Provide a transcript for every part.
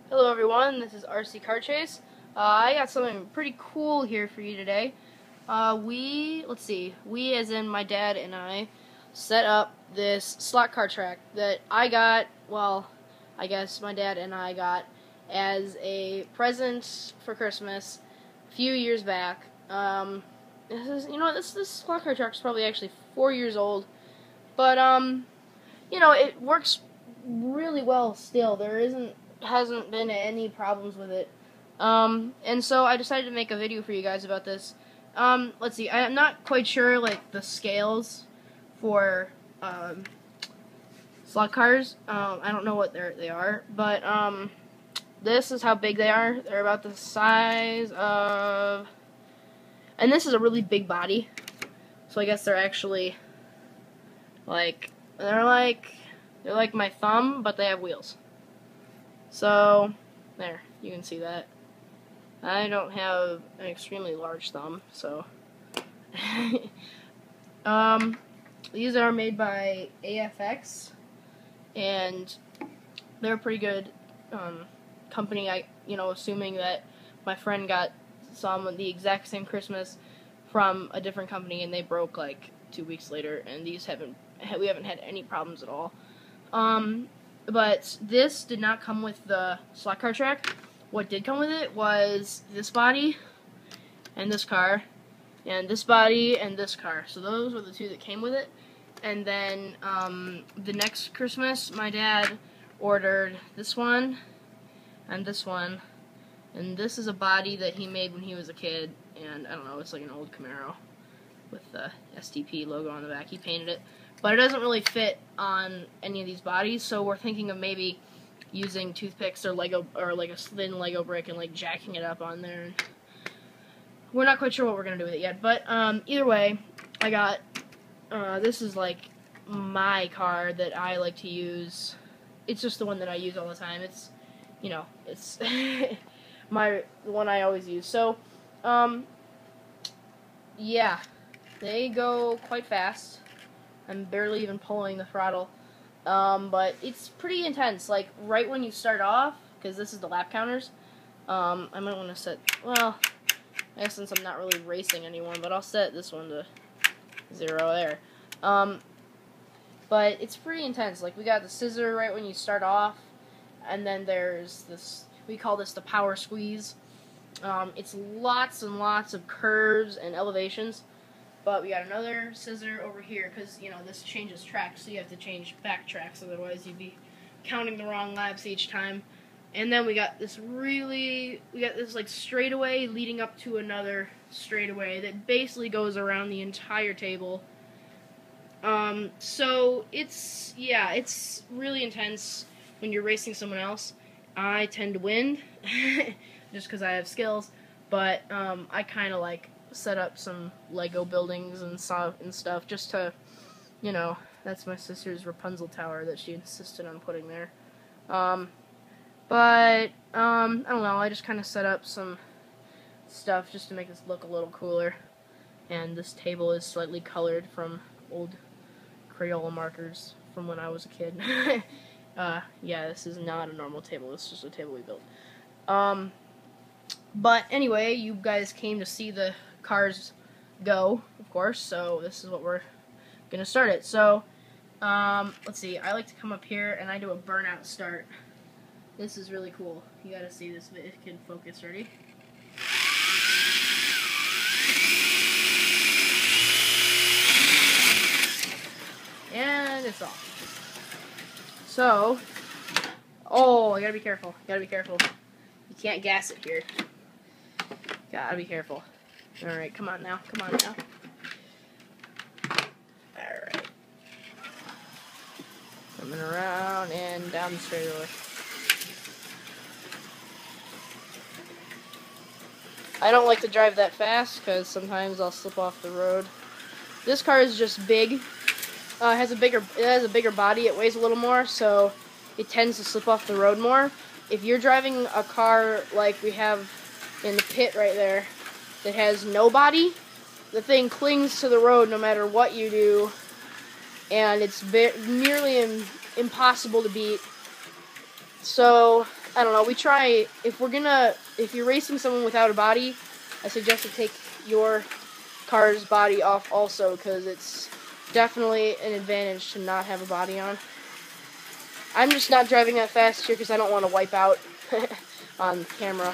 Hello everyone, this is RCcarchase. I got something pretty cool here for you today. We as in my dad and I, set up this slot car track that I got, well, I guess my dad and I got as a present for Christmas a few years back. This slot car track is probably actually 4 years old, but, it works really well still. Hasn't been any problems with it. And so I decided to make a video for you guys about this. I'm not quite sure, like, the scales for, slot cars. I don't know what they are, but, this is how big they are. They're about the size of, and this is a really big body, so I guess they're actually, they're like my thumb, but they have wheels. So, there, you can see that. I don't have an extremely large thumb, so. These are made by AFX, and they're a pretty good company. Assuming that my friend got some of the exact same Christmas from a different company, and they broke like 2 weeks later, and we haven't had any problems at all. But this did not come with the slot car track. What did come with it was this body, and this car, and this body, and this car. So those were the two that came with it. And then the next Christmas, my dad ordered this one, and this one. And this is a body that he made when he was a kid. And I don't know, it's like an old Camaro with the STP logo on the back. He painted it. But it doesn't really fit on any of these bodies, so we're thinking of maybe using toothpicks or Lego, or like a thin Lego brick, and like jacking it up on there. We're not quite sure what we're gonna do with it yet, but either way, I got this is like my car that I like to use. It's just the one that I use all the time. It's it's the one I always use. So yeah, they go quite fast. I'm barely even pulling the throttle, but it's pretty intense. Like, right when you start off, because this is the lap counters, I might want to set, well, I guess since I'm not really racing anyone, but I'll set this one to 0 there. But it's pretty intense. Like, we got the scissor right when you start off, and then there's this, we call this the power squeeze. It's lots and lots of curves and elevations. But we got another scissor over here, because, this changes tracks, so you have to change back tracks, otherwise you'd be counting the wrong laps each time. And then we got this like straightaway leading up to another straightaway that basically goes around the entire table. So it's really intense when you're racing someone else. I tend to win, just because I have skills, but I kind of like set up some Lego buildings and stuff just to, that's my sister's Rapunzel tower that she insisted on putting there. But I don't know, I just kind of set up some stuff just to make this look a little cooler. And this table is slightly colored from old Crayola markers from when I was a kid. Yeah, this is not a normal table, it's just a table we built. But anyway, you guys came to see the cars go, of course, so this is what we're gonna start it. So, let's see, I like to come up here and I do a burnout start. This is really cool. You gotta see this if it can focus. Ready? And it's off. So, oh, I gotta be careful. You can't gas it here. Gotta be careful. Alright, come on now. Alright. Coming around and down the straightaway. I don't like to drive that fast because sometimes I'll slip off the road. This car is just big. It has a bigger body. It weighs a little more, so it tends to slip off the road more. If you're driving a car like we have in the pit right there that has no body, the thing clings to the road no matter what you do, and it's nearly impossible to beat. So I don't know. We try if you're racing someone without a body, I suggest to take your car's body off also, because it's definitely an advantage to not have a body on. I'm just not driving that fast here because I don't want to wipe out on camera,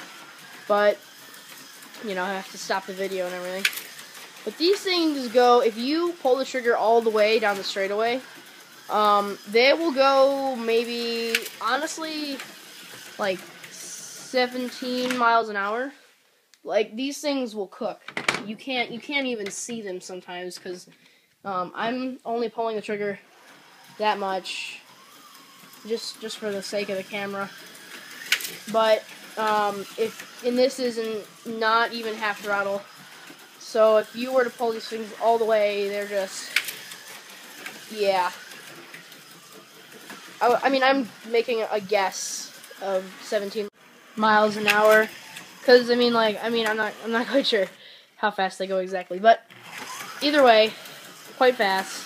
but you know, I have to stop the video and everything. But these things go, if you pull the trigger all the way down the straightaway, they will go maybe, honestly, like 17 miles an hour. Like, these things will cook. You can't even see them sometimes because I'm only pulling the trigger that much just for the sake of the camera. But this isn't not even half throttle. So if you were to pull these things all the way, they're just, yeah. I mean, I'm making a guess of 17 miles an hour, because I'm not quite sure how fast they go exactly, but either way, quite fast.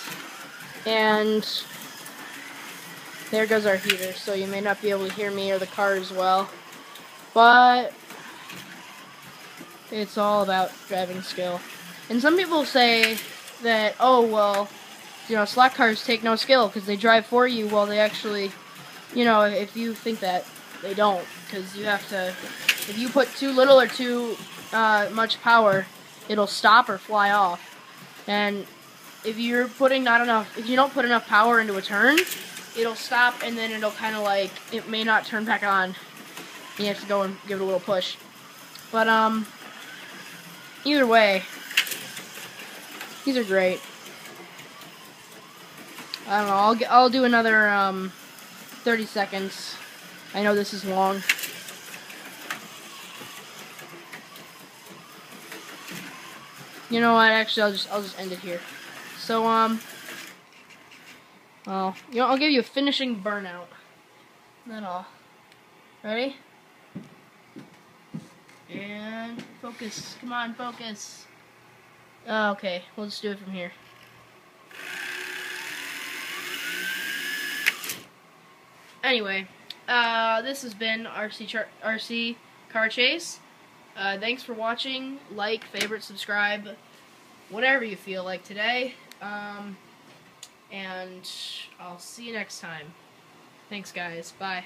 And there goes our heater, so you may not be able to hear me or the car as well, but it's all about driving skill. And some people say that, oh, well, you know, slot cars take no skill because they drive for you. Well, they actually, you know, if you think that, they don't, because you have to, if you put too little or too much power, it'll stop or fly off. And if you don't put enough power into a turn, it'll stop, and then it'll kind of like, it may not turn back on. You have to go and give it a little push. But either way, these are great. I don't know, I'll do another 30 seconds. I know this is long. You know what, actually I'll just end it here. So well, you know, I'll give you a finishing burnout. Then all. Ready? And focus. Come on, focus. Okay, we'll just do it from here. Anyway, this has been RC Car Chase. Thanks for watching. Like, favorite, subscribe, whatever you feel like today. And I'll see you next time. Thanks, guys. Bye.